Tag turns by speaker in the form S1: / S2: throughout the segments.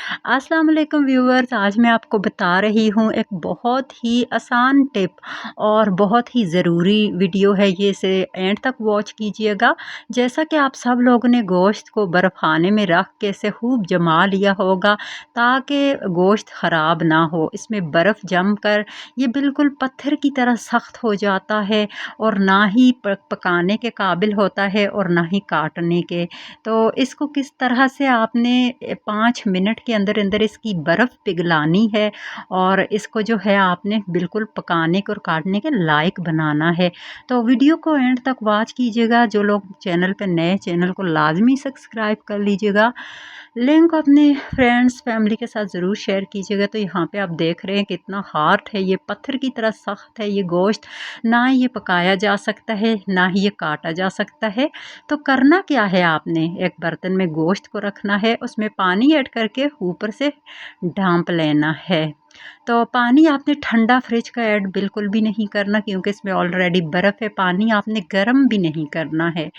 S1: अस्सलाम वालेकुम व्यूअर्स, आज मैं आपको बता रही हूँ एक बहुत ही आसान टिप और बहुत ही ज़रूरी वीडियो है ये। इसे एंड तक वॉच कीजिएगा। जैसा कि आप सब लोगों ने गोश्त को बर्फ़ाने में रख के इसे खूब जमा लिया होगा ताकि गोश्त ख़राब ना हो। इसमें बर्फ़ जम कर ये बिल्कुल पत्थर की तरह सख्त हो जाता है और ना ही पकाने के काबिल होता है और ना ही काटने के। तो इसको किस तरह से आपने 5 मिनट के अंदर अंदर इसकी बर्फ़ पिघलानी है और इसको जो है आपने बिल्कुल पकाने के और काटने के लायक बनाना है। तो वीडियो को एंड तक वॉच कीजिएगा। जो लोग चैनल पे नए, चैनल को लाजमी सब्सक्राइब कर लीजिएगा। लिंक अपने फ्रेंड्स फैमिली के साथ ज़रूर शेयर कीजिएगा। तो यहाँ पे आप देख रहे हैं कितना हार्ड है, ये पत्थर की तरह सख्त है ये गोश्त। ना ये पकाया जा सकता है ना ही ये काटा जा सकता है। तो करना क्या है, आपने एक बर्तन में गोश्त को रखना है, उसमें पानी ऐड करके ऊपर से ढाँप लेना है। तो पानी आपने ठंडा फ्रिज का ऐड बिल्कुल भी नहीं करना क्योंकि इसमें ऑलरेडी बर्फ़ है। पानी आपने गर्म भी नहीं करना है।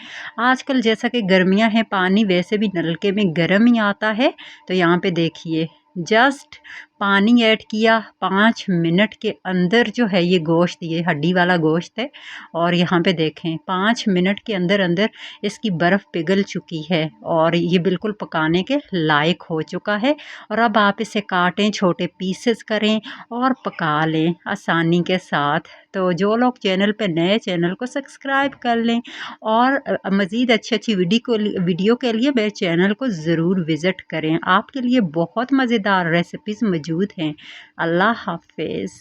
S1: आजकल जैसा कि गर्मियाँ हैं, पानी वैसे भी नलके में गर्म ही आता है। तो यहाँ पे देखिए, जस्ट पानी ऐड किया, 5 मिनट के अंदर जो है ये गोश्त, ये हड्डी वाला गोश्त है। और यहाँ पे देखें 5 मिनट के अंदर अंदर इसकी बर्फ़ पिघल चुकी है और ये बिल्कुल पकाने के लायक हो चुका है। और अब आप इसे काटें, छोटे पीसेस करें और पका लें आसानी के साथ। तो जो लोग चैनल पे नए, चैनल को सब्सक्राइब कर लें और मज़ीद अच्छी वीडियो के लिए मेरे चैनल को ज़रूर विज़िट करें। आपके लिए बहुत मज़ेदार रेसिपीज़ मौजूद हैं। अल्लाह हाफ़िज़।